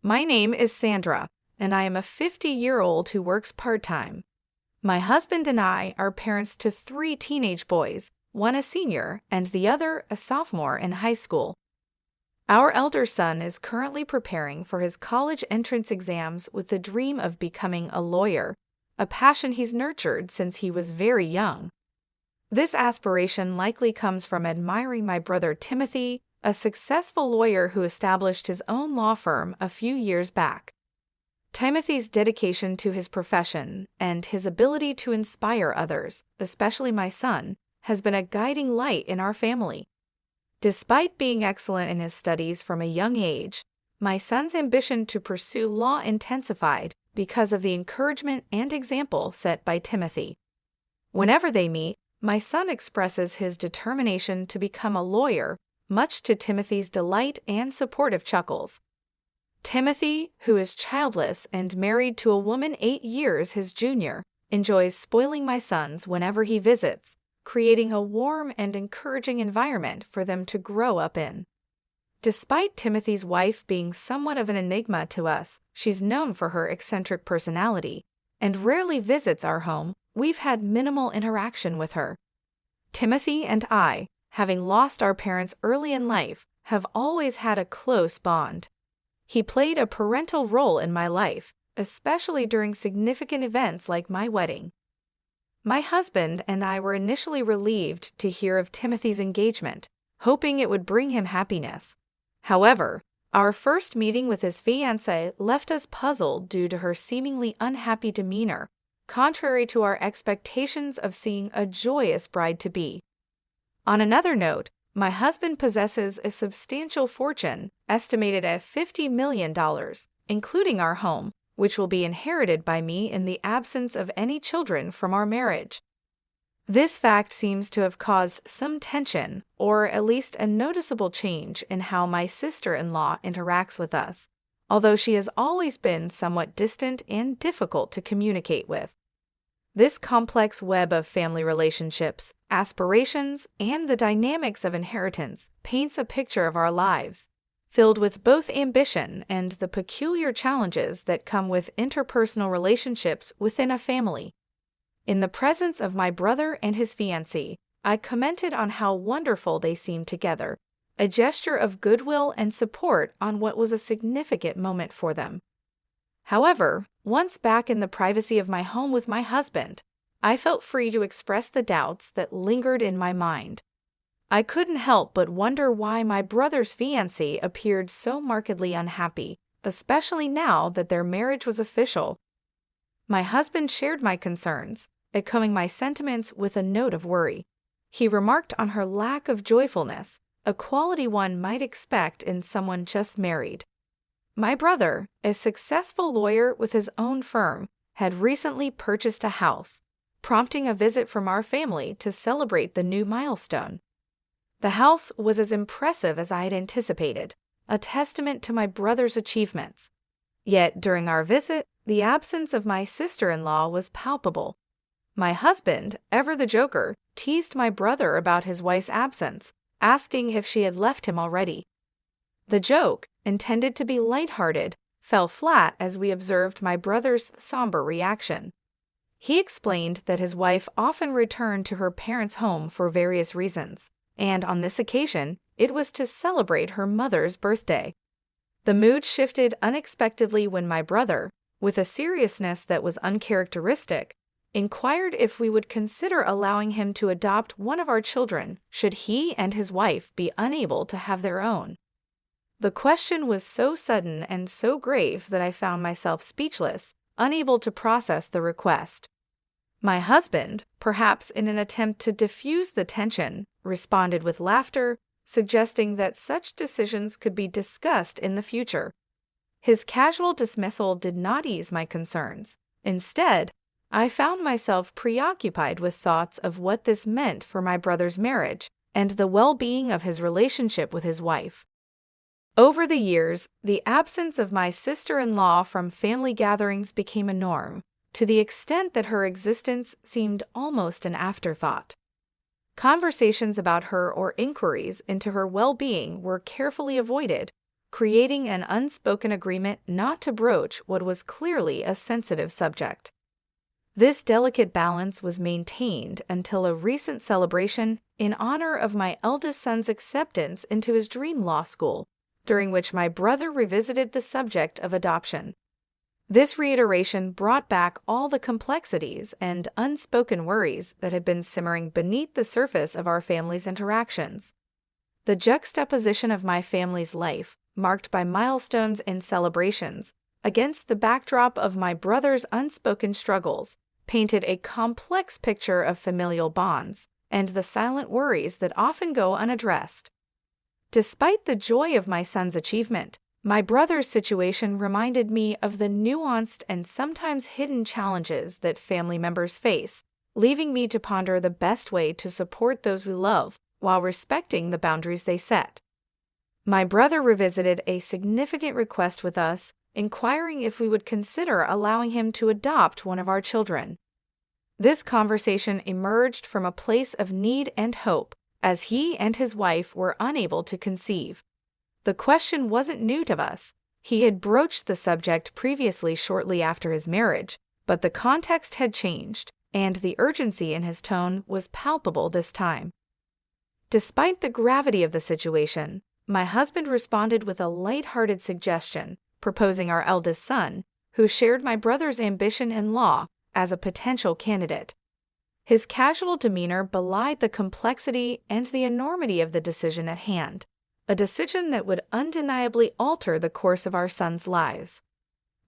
My name is Sandra, and I am a 50-year-old who works part-time. My husband and I are parents to 3 teenage boys, one a senior and the other a sophomore in high school. Our elder son is currently preparing for his college entrance exams with the dream of becoming a lawyer, a passion he's nurtured since he was very young. This aspiration likely comes from admiring my brother Timothy, a successful lawyer who established his own law firm a few years back. Timothy's dedication to his profession and his ability to inspire others, especially my son, has been a guiding light in our family. Despite being excellent in his studies from a young age, my son's ambition to pursue law intensified because of the encouragement and example set by Timothy. Whenever they meet, my son expresses his determination to become a lawyer, much to Timothy's delight and supportive chuckles. Timothy, who is childless and married to a woman 8 years his junior, enjoys spoiling my sons whenever he visits, creating a warm and encouraging environment for them to grow up in. Despite Timothy's wife being somewhat of an enigma to us, she's known for her eccentric personality and rarely visits our home. We've had minimal interaction with her. Timothy and I, having lost our parents early in life, have always had a close bond. He played a parental role in my life, especially during significant events like my wedding. My husband and I were initially relieved to hear of Timothy's engagement, hoping it would bring him happiness. However, our first meeting with his fiancée left us puzzled due to her seemingly unhappy demeanor, contrary to our expectations of seeing a joyous bride-to-be. On another note, my husband possesses a substantial fortune, estimated at $50 million, including our home, which will be inherited by me in the absence of any children from our marriage. This fact seems to have caused some tension, or at least a noticeable change in how my sister-in-law interacts with us, although she has always been somewhat distant and difficult to communicate with. This complex web of family relationships, aspirations, and the dynamics of inheritance paints a picture of our lives, filled with both ambition and the peculiar challenges that come with interpersonal relationships within a family. In the presence of my brother and his fiancée, I commented on how wonderful they seemed together, a gesture of goodwill and support on what was a significant moment for them. However, once back in the privacy of my home with my husband, I felt free to express the doubts that lingered in my mind. I couldn't help but wonder why my brother's fiancée appeared so markedly unhappy, especially now that their marriage was official. My husband shared my concerns, echoing my sentiments with a note of worry. He remarked on her lack of joyfulness, a quality one might expect in someone just married. My brother, a successful lawyer with his own firm, had recently purchased a house, prompting a visit from our family to celebrate the new milestone. The house was as impressive as I had anticipated, a testament to my brother's achievements. Yet during our visit, the absence of my sister-in-law was palpable. My husband, ever the joker, teased my brother about his wife's absence, asking if she had left him already. The joke, intended to be lighthearted, fell flat as we observed my brother's somber reaction. He explained that his wife often returned to her parents' home for various reasons, and on this occasion, it was to celebrate her mother's birthday. The mood shifted unexpectedly when my brother, with a seriousness that was uncharacteristic, inquired if we would consider allowing him to adopt one of our children should he and his wife be unable to have their own. The question was so sudden and so grave that I found myself speechless, unable to process the request. My husband, perhaps in an attempt to diffuse the tension, responded with laughter, suggesting that such decisions could be discussed in the future. His casual dismissal did not ease my concerns. Instead, I found myself preoccupied with thoughts of what this meant for my brother's marriage and the well-being of his relationship with his wife. Over the years, the absence of my sister-in-law from family gatherings became a norm, to the extent that her existence seemed almost an afterthought. Conversations about her or inquiries into her well-being were carefully avoided, creating an unspoken agreement not to broach what was clearly a sensitive subject. This delicate balance was maintained until a recent celebration in honor of my eldest son's acceptance into his dream law school, during which my brother revisited the subject of adoption. This reiteration brought back all the complexities and unspoken worries that had been simmering beneath the surface of our family's interactions. The juxtaposition of my family's life, marked by milestones and celebrations, against the backdrop of my brother's unspoken struggles, painted a complex picture of familial bonds and the silent worries that often go unaddressed. Despite the joy of my son's achievement, my brother's situation reminded me of the nuanced and sometimes hidden challenges that family members face, leaving me to ponder the best way to support those we love while respecting the boundaries they set. My brother revisited a significant request with us, inquiring if we would consider allowing him to adopt one of our children. This conversation emerged from a place of need and hope, as he and his wife were unable to conceive. The question wasn't new to us. He had broached the subject previously shortly after his marriage, but the context had changed, and the urgency in his tone was palpable this time. Despite the gravity of the situation, my husband responded with a light-hearted suggestion, proposing our eldest son, who shared my brother's ambition in law, as a potential candidate. His casual demeanor belied the complexity and the enormity of the decision at hand, a decision that would undeniably alter the course of our sons' lives.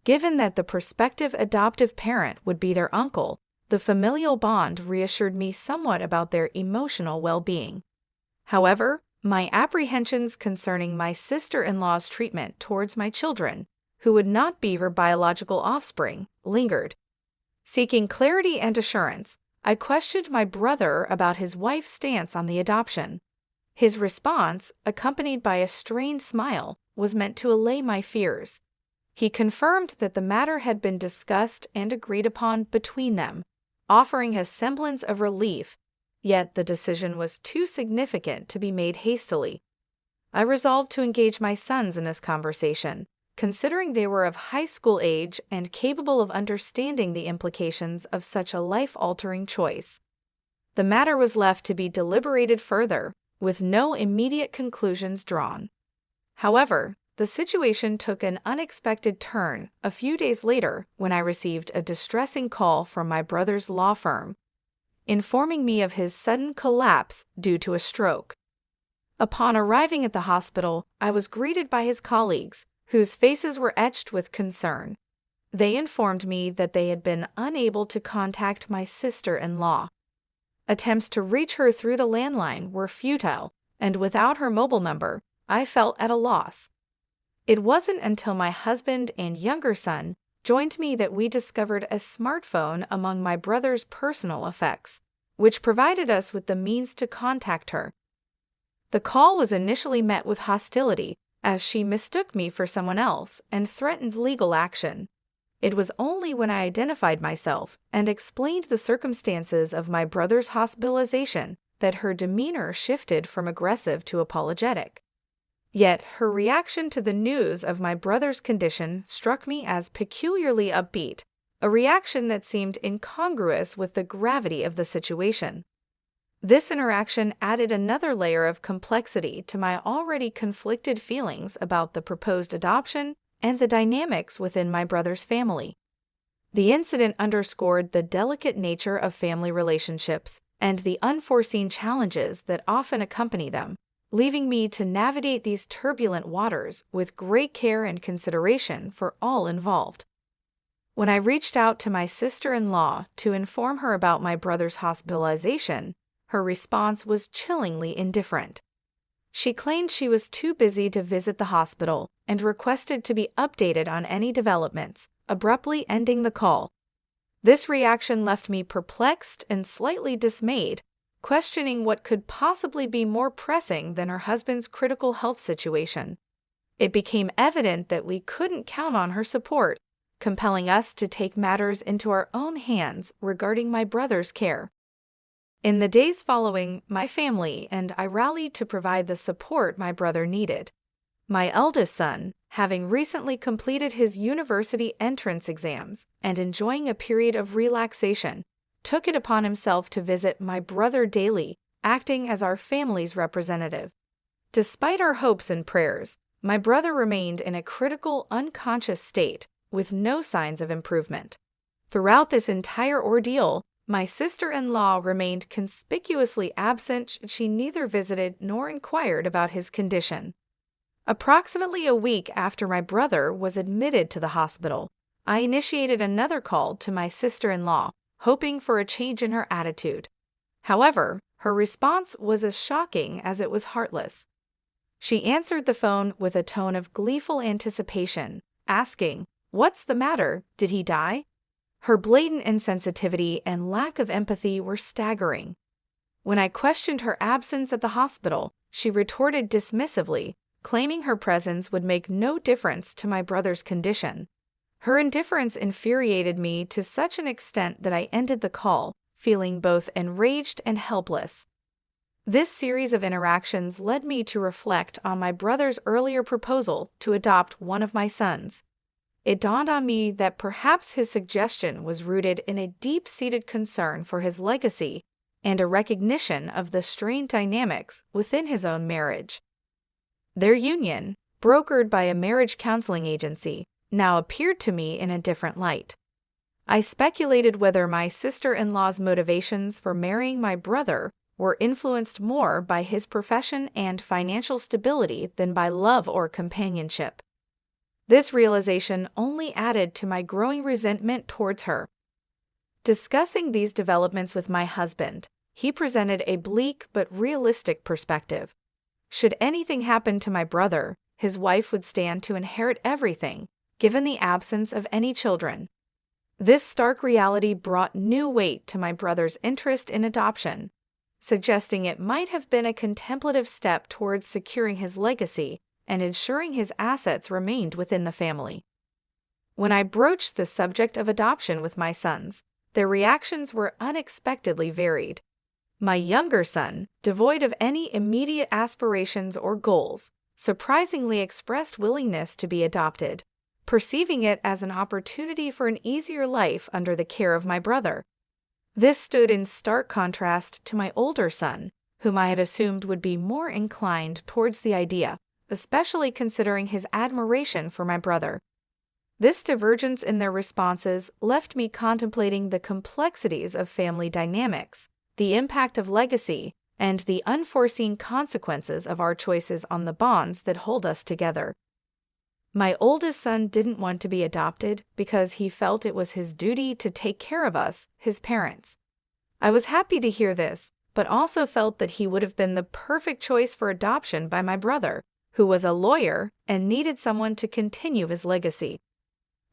Given that the prospective adoptive parent would be their uncle, the familial bond reassured me somewhat about their emotional well-being. However, my apprehensions concerning my sister-in-law's treatment towards my children, who would not be her biological offspring, lingered. Seeking clarity and assurance, I questioned my brother about his wife's stance on the adoption. His response, accompanied by a strained smile, was meant to allay my fears. He confirmed that the matter had been discussed and agreed upon between them, offering a semblance of relief, yet the decision was too significant to be made hastily. I resolved to engage my sons in this conversation, considering they were of high school age and capable of understanding the implications of such a life-altering choice. The matter was left to be deliberated further, with no immediate conclusions drawn. However, the situation took an unexpected turn a few days later when I received a distressing call from my brother's law firm, informing me of his sudden collapse due to a stroke. Upon arriving at the hospital, I was greeted by his colleagues, whose faces were etched with concern. They informed me that they had been unable to contact my sister-in-law. Attempts to reach her through the landline were futile, and without her mobile number, I felt at a loss. It wasn't until my husband and younger son joined me that we discovered a smartphone among my brother's personal effects, which provided us with the means to contact her. The call was initially met with hostility, as she mistook me for someone else and threatened legal action. It was only when I identified myself and explained the circumstances of my brother's hospitalization that her demeanor shifted from aggressive to apologetic. Yet her reaction to the news of my brother's condition struck me as peculiarly upbeat, a reaction that seemed incongruous with the gravity of the situation. This interaction added another layer of complexity to my already conflicted feelings about the proposed adoption and the dynamics within my brother's family. The incident underscored the delicate nature of family relationships and the unforeseen challenges that often accompany them, leaving me to navigate these turbulent waters with great care and consideration for all involved. When I reached out to my sister-in-law to inform her about my brother's hospitalization, her response was chillingly indifferent. She claimed she was too busy to visit the hospital and requested to be updated on any developments, abruptly ending the call. This reaction left me perplexed and slightly dismayed, questioning what could possibly be more pressing than her husband's critical health situation. It became evident that we couldn't count on her support, compelling us to take matters into our own hands regarding my brother's care. In the days following, my family and I rallied to provide the support my brother needed. My eldest son, having recently completed his university entrance exams and enjoying a period of relaxation, took it upon himself to visit my brother daily, acting as our family's representative. Despite our hopes and prayers, my brother remained in a critical, unconscious state with no signs of improvement. Throughout this entire ordeal, my sister-in-law remained conspicuously absent. She neither visited nor inquired about his condition. Approximately a week after my brother was admitted to the hospital, I initiated another call to my sister-in-law, hoping for a change in her attitude. However, her response was as shocking as it was heartless. She answered the phone with a tone of gleeful anticipation, asking, "What's the matter? Did he die?" Her blatant insensitivity and lack of empathy were staggering. When I questioned her absence at the hospital, she retorted dismissively, claiming her presence would make no difference to my brother's condition. Her indifference infuriated me to such an extent that I ended the call, feeling both enraged and helpless. This series of interactions led me to reflect on my brother's earlier proposal to adopt one of my sons. It dawned on me that perhaps his suggestion was rooted in a deep-seated concern for his legacy and a recognition of the strained dynamics within his own marriage. Their union, brokered by a marriage counseling agency, now appeared to me in a different light. I speculated whether my sister-in-law's motivations for marrying my brother were influenced more by his profession and financial stability than by love or companionship. This realization only added to my growing resentment towards her. Discussing these developments with my husband, he presented a bleak but realistic perspective. Should anything happen to my brother, his wife would stand to inherit everything, given the absence of any children. This stark reality brought new weight to my brother's interest in adoption, suggesting it might have been a contemplative step towards securing his legacy and ensuring his assets remained within the family. When I broached the subject of adoption with my sons, their reactions were unexpectedly varied. My younger son, devoid of any immediate aspirations or goals, surprisingly expressed willingness to be adopted, perceiving it as an opportunity for an easier life under the care of my brother. This stood in stark contrast to my older son, whom I had assumed would be more inclined towards the idea, especially considering his admiration for my brother. This divergence in their responses left me contemplating the complexities of family dynamics, the impact of legacy, and the unforeseen consequences of our choices on the bonds that hold us together. My oldest son didn't want to be adopted because he felt it was his duty to take care of us, his parents. I was happy to hear this, but also felt that he would have been the perfect choice for adoption by my brother, who was a lawyer and needed someone to continue his legacy.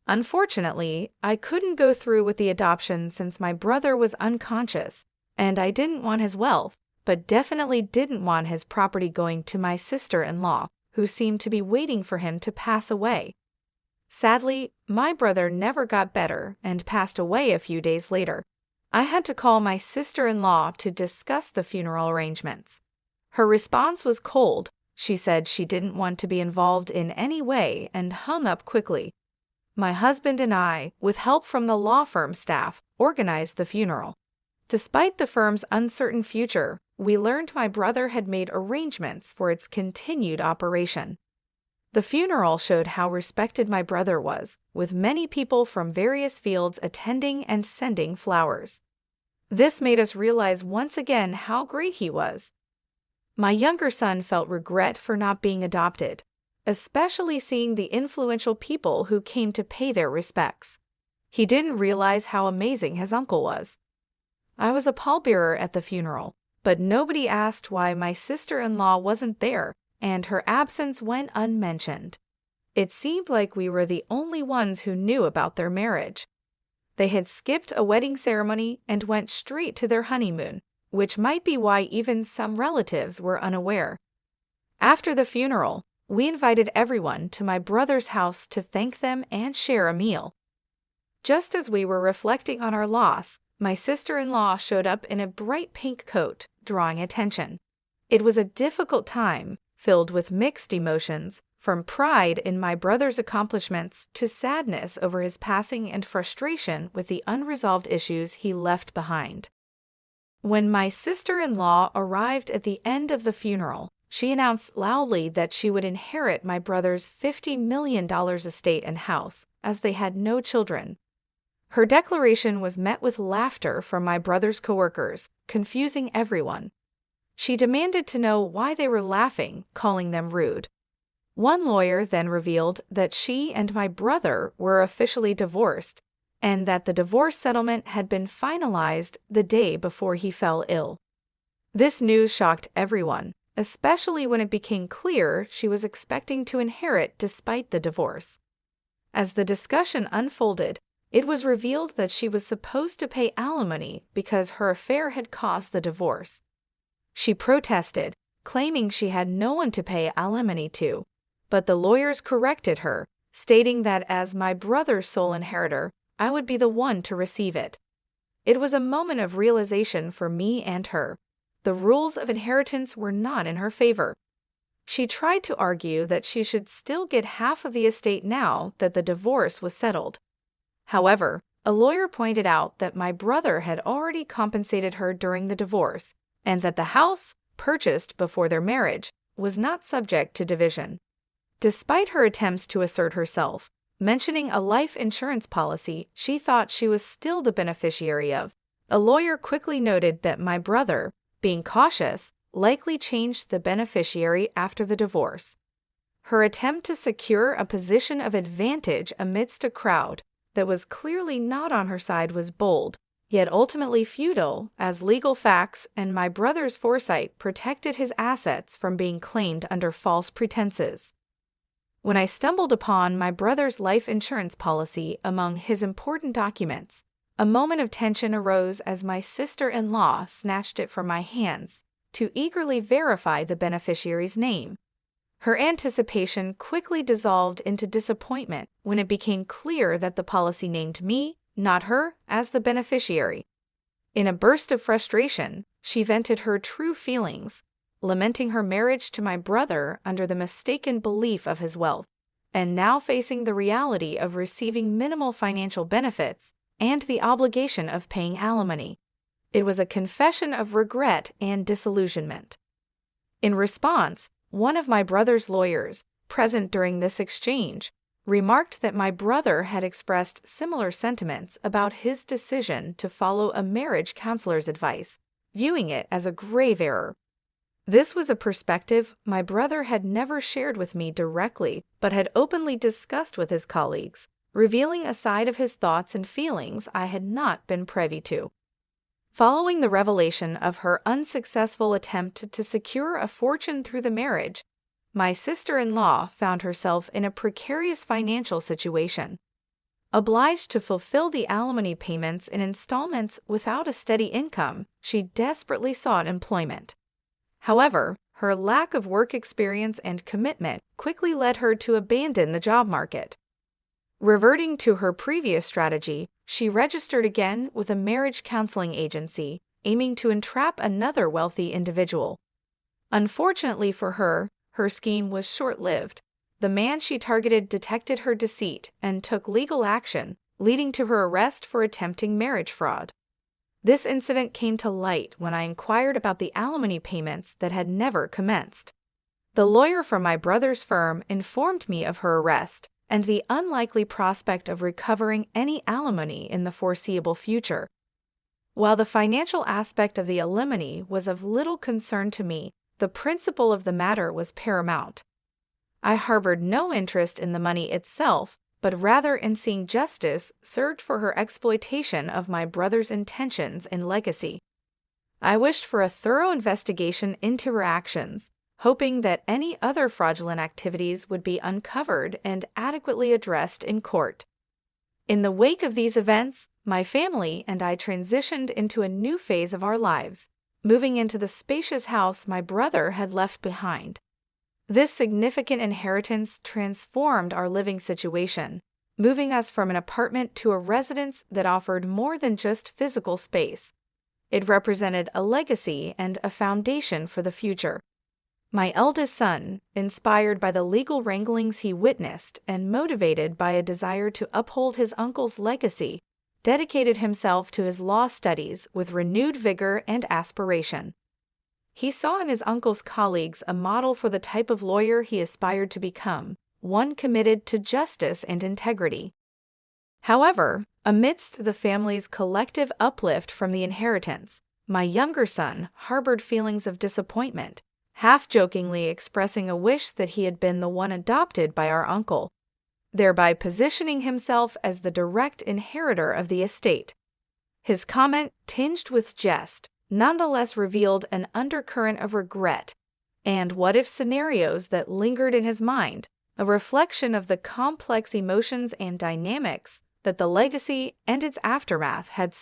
Unfortunately, I couldn't go through with the adoption since my brother was unconscious, and I didn't want his wealth, but definitely didn't want his property going to my sister-in-law, who seemed to be waiting for him to pass away. Sadly, my brother never got better and passed away a few days later. I had to call my sister-in-law to discuss the funeral arrangements. Her response was cold. She said she didn't want to be involved in any way and hung up quickly. My husband and I, with help from the law firm staff, organized the funeral. Despite the firm's uncertain future, we learned my brother had made arrangements for its continued operation. The funeral showed how respected my brother was, with many people from various fields attending and sending flowers. This made us realize once again how great he was. My younger son felt regret for not being adopted, especially seeing the influential people who came to pay their respects. He didn't realize how amazing his uncle was. I was a pallbearer at the funeral, but nobody asked why my sister-in-law wasn't there, and her absence went unmentioned. It seemed like we were the only ones who knew about their marriage. They had skipped a wedding ceremony and went straight to their honeymoon, which might be why even some relatives were unaware. After the funeral, we invited everyone to my brother's house to thank them and share a meal. Just as we were reflecting on our loss, my sister-in-law showed up in a bright pink coat, drawing attention. It was a difficult time, filled with mixed emotions, from pride in my brother's accomplishments to sadness over his passing and frustration with the unresolved issues he left behind. When my sister-in-law arrived at the end of the funeral, she announced loudly that she would inherit my brother's $50 million estate and house, as they had no children. Her declaration was met with laughter from my brother's coworkers, confusing everyone. She demanded to know why they were laughing, calling them rude. One lawyer then revealed that she and my brother were officially divorced, and that the divorce settlement had been finalized the day before he fell ill. This news shocked everyone, especially when it became clear she was expecting to inherit despite the divorce. As the discussion unfolded, it was revealed that she was supposed to pay alimony because her affair had caused the divorce. She protested, claiming she had no one to pay alimony to, but the lawyers corrected her, stating that as my brother's sole inheritor, I would be the one to receive it. It was a moment of realization for me and her. The rules of inheritance were not in her favor. She tried to argue that she should still get half of the estate now that the divorce was settled. However, a lawyer pointed out that my brother had already compensated her during the divorce, and that the house, purchased before their marriage, was not subject to division. Despite her attempts to assert herself, mentioning a life insurance policy she thought she was still the beneficiary of, a lawyer quickly noted that my brother, being cautious, likely changed the beneficiary after the divorce. Her attempt to secure a position of advantage amidst a crowd that was clearly not on her side was bold, yet ultimately futile, as legal facts and my brother's foresight protected his assets from being claimed under false pretenses. When I stumbled upon my brother's life insurance policy among his important documents, a moment of tension arose as my sister-in-law snatched it from my hands to eagerly verify the beneficiary's name. Her anticipation quickly dissolved into disappointment when it became clear that the policy named me, not her, as the beneficiary. In a burst of frustration, she vented her true feelings, lamenting her marriage to my brother under the mistaken belief of his wealth, and now facing the reality of receiving minimal financial benefits and the obligation of paying alimony. It was a confession of regret and disillusionment. In response, one of my brother's lawyers, present during this exchange, remarked that my brother had expressed similar sentiments about his decision to follow a marriage counselor's advice, viewing it as a grave error. This was a perspective my brother had never shared with me directly, but had openly discussed with his colleagues, revealing a side of his thoughts and feelings I had not been privy to. Following the revelation of her unsuccessful attempt to secure a fortune through the marriage, my sister-in-law found herself in a precarious financial situation. Obliged to fulfill the alimony payments in installments without a steady income, she desperately sought employment. However, her lack of work experience and commitment quickly led her to abandon the job market. Reverting to her previous strategy, she registered again with a marriage counseling agency, aiming to entrap another wealthy individual. Unfortunately for her, her scheme was short-lived. The man she targeted detected her deceit and took legal action, leading to her arrest for attempting marriage fraud. This incident came to light when I inquired about the alimony payments that had never commenced. The lawyer from my brother's firm informed me of her arrest and the unlikely prospect of recovering any alimony in the foreseeable future. While the financial aspect of the alimony was of little concern to me, the principle of the matter was paramount. I harbored no interest in the money itself, but rather in seeing justice served for her exploitation of my brother's intentions and legacy. I wished for a thorough investigation into her actions, hoping that any other fraudulent activities would be uncovered and adequately addressed in court. In the wake of these events, my family and I transitioned into a new phase of our lives, moving into the spacious house my brother had left behind. This significant inheritance transformed our living situation, moving us from an apartment to a residence that offered more than just physical space. It represented a legacy and a foundation for the future. My eldest son, inspired by the legal wranglings he witnessed and motivated by a desire to uphold his uncle's legacy, dedicated himself to his law studies with renewed vigor and aspiration. He saw in his uncle's colleagues a model for the type of lawyer he aspired to become, one committed to justice and integrity. However, amidst the family's collective uplift from the inheritance, my younger son harbored feelings of disappointment, half-jokingly expressing a wish that he had been the one adopted by our uncle, thereby positioning himself as the direct inheritor of the estate. His comment, tinged with jest, nonetheless revealed an undercurrent of regret and what-if scenarios that lingered in his mind, a reflection of the complex emotions and dynamics that the legacy and its aftermath had